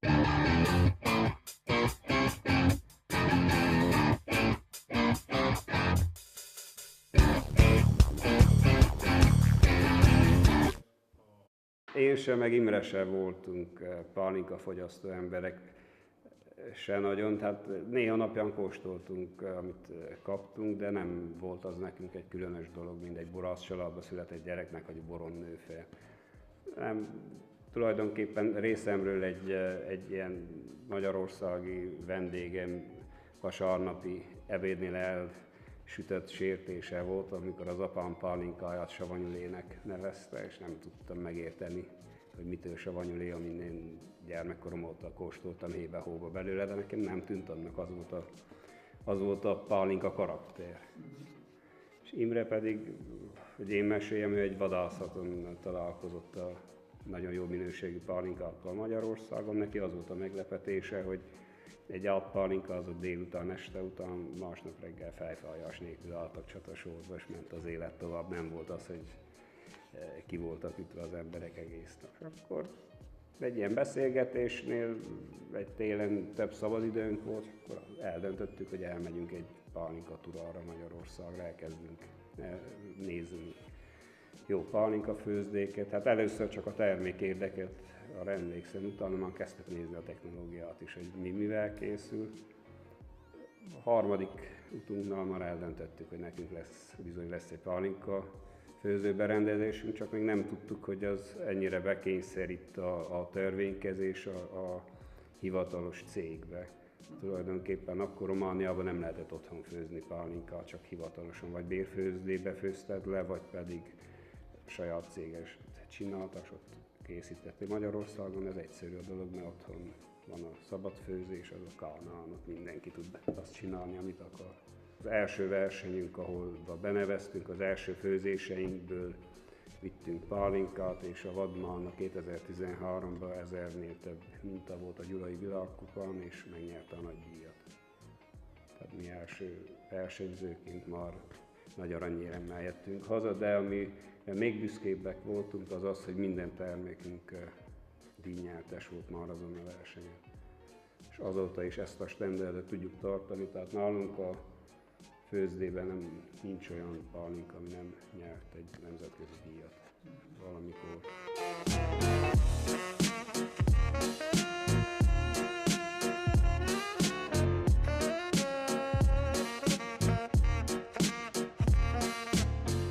Én sem, meg Imre sem voltunk pálinkafogyasztó emberek, se nagyon, tehát néha napján kóstoltunk, amit kaptunk, de nem volt az nekünk egy különös dolog, mint egy borász családba született gyereknek, hogy boron nő fel. Nem, tulajdonképpen részemről egy ilyen magyarországi vendégem vasárnapi ebédnél elsütött sértése volt, amikor az apám pálinkáját savanyúlének nevezte, és nem tudtam megérteni, hogy mitől savanyúlé, amin én gyermekkorom óta kóstoltam hébe-hóba belőle, de nekem nem tűnt annak, az volt a pálinka karakter. És Imre pedig, hogy én meséljem, ő egy vadászaton találkozott a nagyon jó minőségű pálinkákkal Magyarországon. Neki az volt a meglepetése, hogy egy átpálinkázott délután, este után, másnap reggel fejfájás nélkül álltak csatasorba, és ment az élet tovább. Nem volt az, hogy ki voltak ütve az emberek egész nap. Akkor egy ilyen beszélgetésnél, egy télen több szabadidőnk volt, akkor eldöntöttük, hogy elmegyünk egy pálinka turára Magyarországra, elkezdünk nézni jó pálinka főzdéket. Hát először csak a termék érdekelt, arra emlékszem, utána már kezdtek nézni a technológiát is, hogy mivel készül. A harmadik utunknál már eldöntöttük, hogy nekünk bizony lesz egy pálinka főzőberendezésünk, csak még nem tudtuk, hogy az ennyire bekényszerít a törvénykezés a hivatalos cégbe. Tulajdonképpen akkor Romániában nem lehetett otthon főzni pálinkát, csak hivatalosan, vagy bérfőzdébe főzted le, vagy pedig saját céges csináltak, ott készítették. Magyarországon ez egyszerű a dolog, mert otthon van a szabad főzés, az a kánál, ott mindenki tud azt csinálni, amit akar. Az első versenyünk, ahol beneveztünk, az első főzéseinkből vittünk pálinkát, és a Vadmálna 2013-ban 1000-nél több minta volt a Gyulai Világkupán, és megnyerte a nagy díjat. Tehát mi első versenyzőként már nagy aranyéremmel jöttünk haza, de ami még büszkébbek voltunk, az az, hogy minden termékünk díjnyertes volt már azon a versenyen. És azóta is ezt a standardet tudjuk tartani, tehát nálunk a főzdében nincs olyan pálinka, ami nem nyert egy nemzetközi díjat valamikor.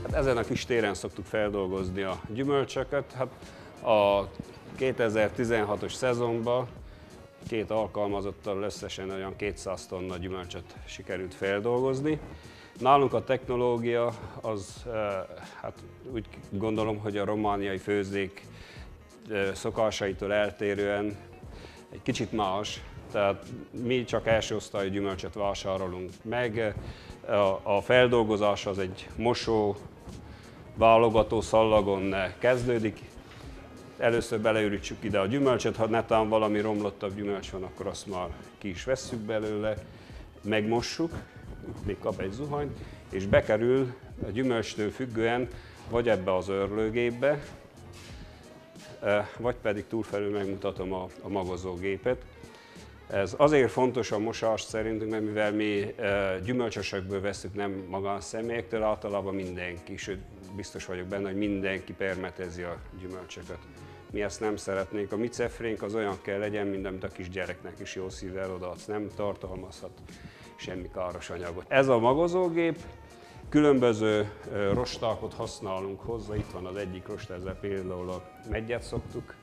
Hát ezen a kis téren szoktuk feldolgozni a gyümölcsöket. Hát a 2016-os szezonban két alkalmazottal összesen olyan 200 tonna gyümölcsöt sikerült feldolgozni. Nálunk a technológia az, hát úgy gondolom, hogy a romániai főzdék szokásaitól eltérően egy kicsit más. Tehát mi csak első osztályú gyümölcsöt vásárolunk meg. A feldolgozás az egy mosó, válogató szallagon kezdődik. Először beleürítsük ide a gyümölcsöt, ha netán valami romlottabb gyümölcs van, akkor azt már ki is vesszük belőle, megmossuk, még kap egy zuhanyt, és bekerül a gyümölcstől függően vagy ebbe az őrlőgépbe, vagy pedig túlfelül megmutatom a magozógépet. Ez azért fontos a mosás szerintünk, mert mivel mi gyümölcsösökből veszük, nem magánszemélyektől, általában mindenki, sőt biztos vagyok benne, hogy mindenki permetezi a gyümölcsöket. Mi ezt nem szeretnénk. A mi cefrénk az olyan kell legyen, mint amit a kisgyereknek is jó szívvel odaadsz, nem tartalmazhat semmi káros anyagot. Ez a magozógép, különböző rostákat használunk hozzá, itt van az egyik rosta, ezzel például a meggyet szoktuk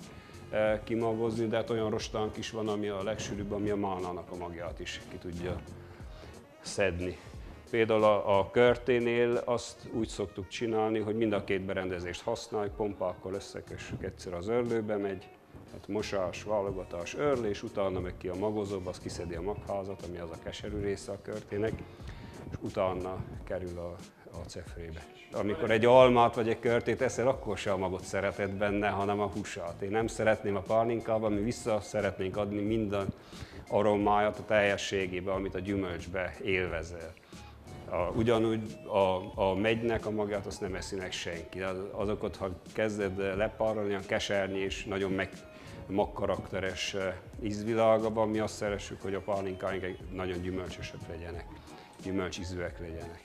kimagozni, de hát olyan rostánk is van, ami a legsűrűbb, ami a málnának a magját is ki tudja szedni. Például a körténél azt úgy szoktuk csinálni, hogy mind a két berendezést használjuk, pompákkal összekössük, egyszer az őrlőbe megy, tehát mosás, válogatás, őrlés, utána meg ki a magozóba, az kiszedi a magházat, ami az a keserű része a körtének, és utána kerül a cefrébe. Amikor egy almát vagy egy körtét eszel, akkor se a magot szereted benne, hanem a húsát. Én nem szeretném a pálinkában, mi vissza szeretnénk adni minden aromáját a teljességébe, amit a gyümölcsbe élvezel. Ugyanúgy a megynek a magát azt nem eszi meg senki. Azokat, ha kezded lepárolni, keserni és nagyon magkarakteres ízvilágában. Mi azt szeressük, hogy a pálinkáink nagyon gyümölcsösek legyenek, gyümölcsízűek legyenek.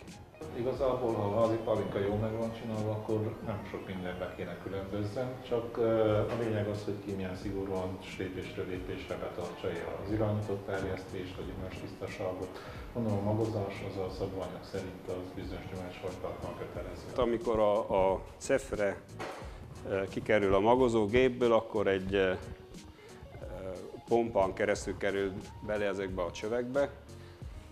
Igazából, ha a házi pálinka jól meg van csinálva, akkor nem sok mindenbe kéne különbözzen, csak a lényeg az, hogy ki milyen szigorúan lépésről lépésre betartsa az irányított terjesztést, a gyümölcs tisztaságot. Mondom, a magozás az a szabványok szerint az bizonyos gyümölcsfajtáknak kötelező. Amikor a cefre kikerül a magozógépből, akkor egy pompán keresztül kerül bele ezekbe a csövekbe.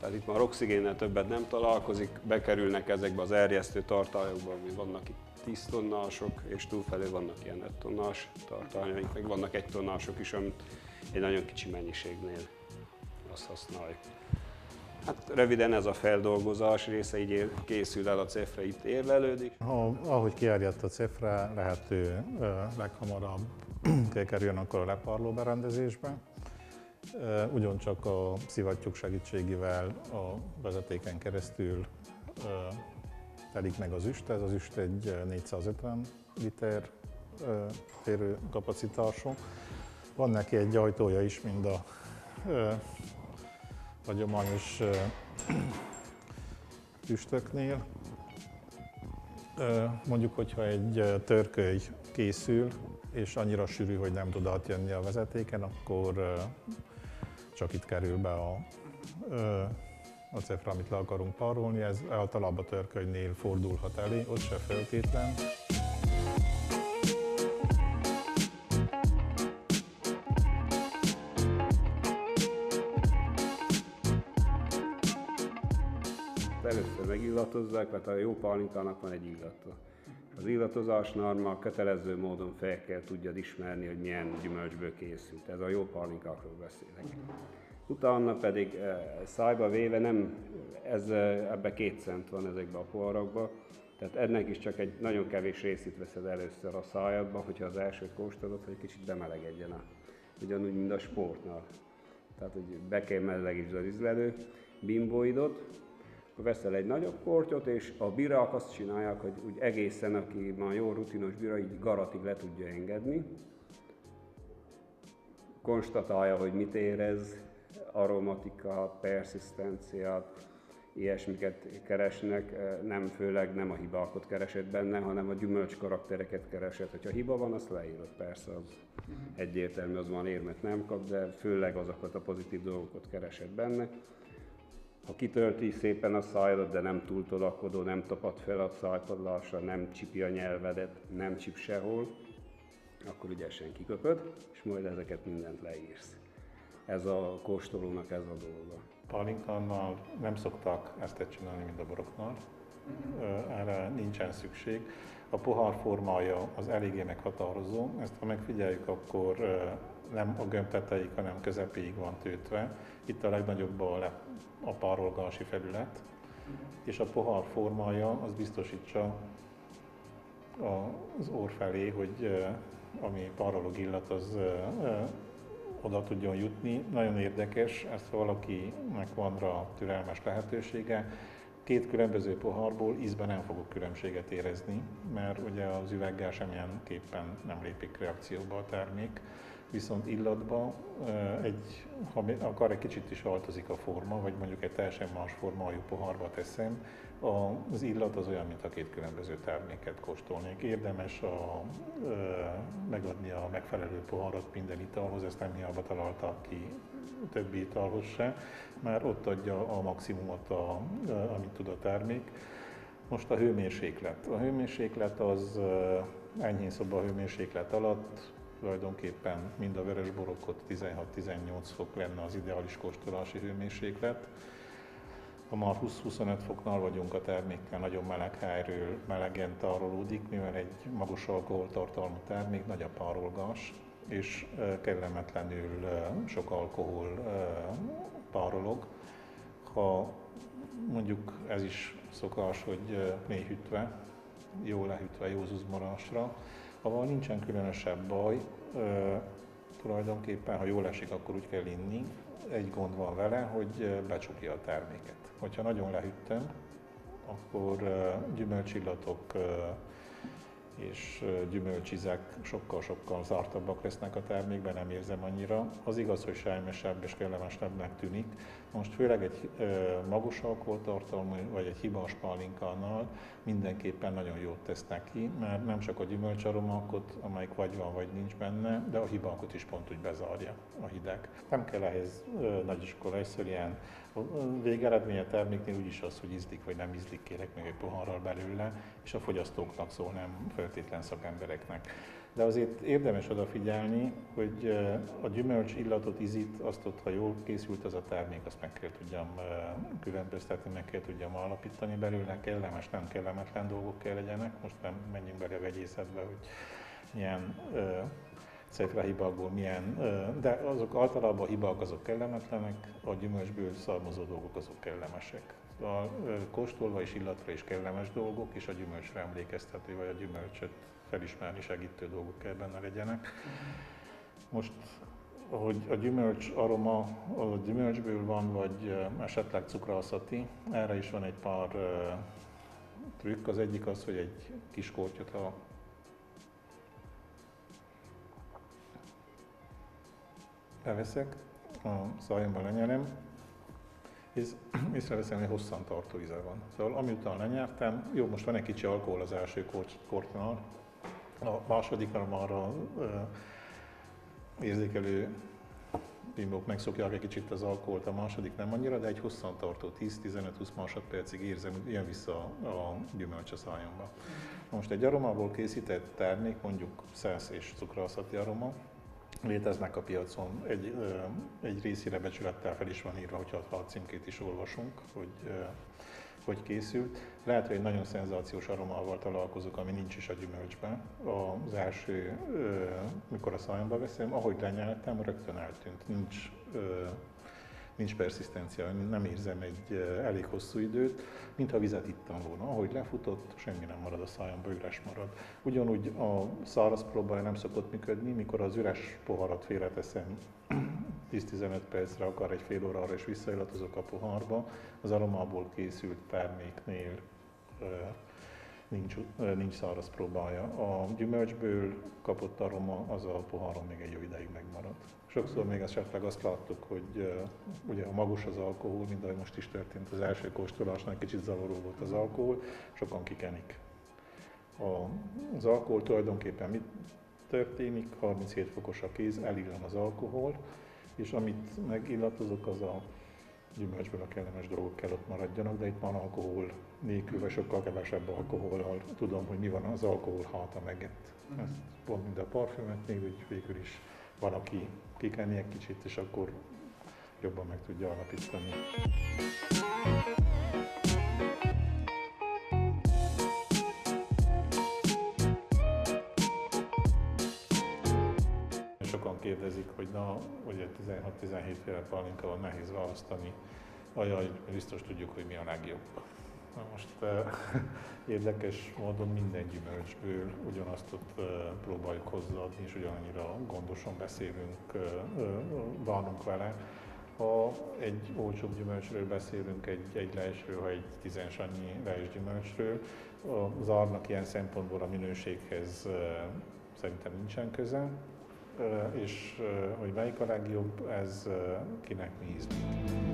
Tehát itt már oxigénnel többet nem találkozik, bekerülnek ezekbe az erjesztő tartályokba, ami vannak itt 10 tonnások, és túlfelé vannak ilyen 5 tonnás tartályaink, meg vannak 1 tonnások is, amit egy nagyon kicsi mennyiségnél azt használjuk. Hát röviden ez a feldolgozás része, így készül el a cefre, itt érlelődik. Ahogy kierjedt a cefre, lehető leghamarabb kerüljön akkor a leparló berendezésbe. Ugyancsak a szivattyúk segítségével a vezetéken keresztül telik meg az üst. Ez az üst egy 450 liter férő kapacitású. Van neki egy ajtója is, mind a hagyományos üstöknél. Mondjuk, hogyha egy törköly készül, és annyira sűrű, hogy nem tud átjönni a vezetéken, akkor csak itt kerül be a cefra, amit le akarunk parolni. Ez általában törkölynél fordulhat elé, ott se feltétlen. Először megillatozzák, mert a jó pálinkának van egy illata. Az illatozás norma kötelező módon fel kell tudjad ismerni, hogy milyen gyümölcsből készült. Ez a jó pálinkákról beszélek. Utána pedig szájba véve ebbe 2 cent van ezekben a poharakban, tehát ennek is csak egy nagyon kevés részét veszed először a szájadba, hogyha az elsőt kóstolod, hogy kicsit bemelegedjen ugyanúgy, mint a sportnál. Tehát, hogy be kell melegítsd az ízlelő bimbóidot, akkor veszel egy nagyobb kortyot, és a birák azt csinálják, hogy úgy egészen, aki már jó rutinos bira, így garatig le tudja engedni. Konstatálja, hogy mit érez, aromatikát, perszisztenciát, ilyesmiket keresnek, főleg nem a hibákat keresett benne, hanem a gyümölcs karaktereket keresett. Hogyha hiba van, azt leírod, persze, az egyértelmű, az van érmet nem kap, de főleg azokat a pozitív dolgokat keresett benne. Ha kitölti szépen a szájadat, de nem túl tolakodó, nem tapad fel a szájpadlásra, nem csipi a nyelvedet, nem csip sehol, akkor ügyesen kiköpöd, és majd ezeket mindent leírsz. Ez a kóstolónak ez a dolga. Pálinkánál nem szoktak ezt csinálni, mint a boroknál. Erre nincsen szükség. A pohár formája az eléggé meghatározó. Ezt ha megfigyeljük, akkor nem a gömb tetejéig, hanem közepéig van töltve. Itt a legnagyobb a párolgási felület, és a pohár formája az biztosítsa az orr felé, hogy ami párolog illat, az oda tudjon jutni. Nagyon érdekes, ezt ha valakinek van rá türelmes lehetősége. 2 különböző pohárból ízben nem fogok különbséget érezni, mert ugye az üveggel semmilyenképpen nem lépik reakcióba a termék. Viszont illatban, ha akar egy kicsit is változik a forma, vagy mondjuk egy teljesen más formájú pohárba teszem, az illat az olyan, mint a 2 különböző terméket kóstolnék. Érdemes megadni a megfelelő poharat minden italhoz, ezt nem hiába találták ki többi italhoz se, mert ott adja a maximumot, amit tud a termék. Most a hőmérséklet. A hőmérséklet az enyhén szobahőmérséklet alatt, tulajdonképpen mind a vörösborokot 16-18 fok lenne az ideális kóstolási hőmérséklet. Ha már 20-25 foknál vagyunk a termékkel, nagyon meleg helyről melegen tárolódik, mivel egy magas alkoholtartalmú termék, nagy a párolgás, és kellemetlenül sok alkohol párolog. Ha mondjuk ez is szokás, hogy mélyhűtve, jól lehűtve, jó zuzmarásra, avval nincsen különösebb baj, tulajdonképpen, ha jól esik, akkor úgy kell inni. Egy gond van vele, hogy becsukja a terméket. Hogyha nagyon lehűttem, akkor gyümölcsillatok és gyümölcsizek sokkal-sokkal zártabbak lesznek a termékben, nem érzem annyira. Az igaz, hogy sálymesebb és kellemesebbnek tűnik. Most főleg egy magas alkoholtartalmú vagy egy hibás pálinkánál mindenképpen nagyon jót tesz neki, mert nem csak a gyümölcsaromákot, amelyik vagy van, vagy nincs benne, de a hibákat is pont úgy bezárja a hideg. Nem kell ehhez nagy iskola, egyszerűen a végeredménye terméknél úgyis az, hogy ízlik vagy nem ízlik, kérek még egy poharral belőle, és a fogyasztóknak szól, nem feltétlen szakembereknek. De azért érdemes odafigyelni, hogy a gyümölcs illatot, ízit, azt ott, ha jól készült az a termék, azt meg kell tudjam különböztetni, meg kell tudjam alapítani belőle, kellemes, nem kellemetlen dolgok kell legyenek. Most nem menjünk bele a vegyészetbe, hogy milyen cefrahibákból milyen, de azok általában a hibák azok kellemetlenek, a gyümölcsből származó dolgok azok kellemesek. A kóstolva és illatra is kellemes dolgok, és a gyümölcsre emlékeztető, vagy a gyümölcsöt felismerni segítő dolgok kell benne legyenek. Most, hogy a gyümölcs aroma a gyümölcsből van, vagy esetleg cukrálszati, erre is van egy pár trükk. Az egyik az, hogy egy kis kortyot beveszek, a szájomba lenyelem, és észreveszem, hogy hosszantartó íze van. Szóval amiután lenyertem, jó, most van egy kicsi alkohol az első kortnál, a másodikra már a érzékelő bimbók megszokják egy kicsit az alkoholt, a második nem annyira, de egy hosszantartó 10-15-20 másodpercig érzem, hogy jön vissza a gyümölcs a szájomba. Most egy aromából készített termék, mondjuk szelsz és cukrálszati aroma, léteznek a piacon, egy részére becsülettel fel is van írva, hogyha a címkét is olvasunk, hogy készült. Lehet, hogy egy nagyon szenzációs aromával találkozok, ami nincs is a gyümölcsben. Az első, mikor a szájomba veszem, ahogy lenyeltem, rögtön eltűnt. Nincs perszisztencia, nem érzem egy elég hosszú időt, mintha vizet ittam volna. Ahogy lefutott, semmi nem marad a szájamba, üres marad. Ugyanúgy a száraz próbája nem szokott működni, mikor az üres poharat félreteszem 10-15 percre, akár egy fél órára, és visszaillatozok a pohárba, az aromából készült terméknél nincs száraz próbája. A gyümölcsből kapott aroma az a poháron még egy jó ideig megmarad. Sokszor még esetleg azt láttuk, hogy ugye a magas az alkohol, mint ahogy most is történt az első kóstolásnál, kicsit zavaró volt az alkohol, sokan kikenik. Az alkohol tulajdonképpen mit történik? 37 fokos a kéz, elillan az alkohol, és amit megillatozok, az a gyümölcsből a kellemes dolgok kell ott maradjanak, de itt van alkohol nélkül, vagy sokkal kevesebb alkohollal tudom, hogy mi van az alkohol háta megett. Ez pont mint a parfümöknél, hogy végül is van, aki kikenni egy kicsit, és akkor jobban meg tudja alapítani. Sokan kérdezik, hogy na, ugye 16-17 féle pálinka van, nehéz választani. Ajaj, biztos tudjuk, hogy mi a legjobb. Na most érdekes módon minden gyümölcsből ugyanazt ott próbáljuk hozzáadni, és ugyanannyira gondosan bánunk vele. Ha egy olcsóbb gyümölcsről beszélünk, egy leesről, ha egy 10-es annyi lees gyümölcsről, az árnak ilyen szempontból a minőséghez szerintem nincsen köze, és hogy melyik a legjobb, ez kinek mi ízlik.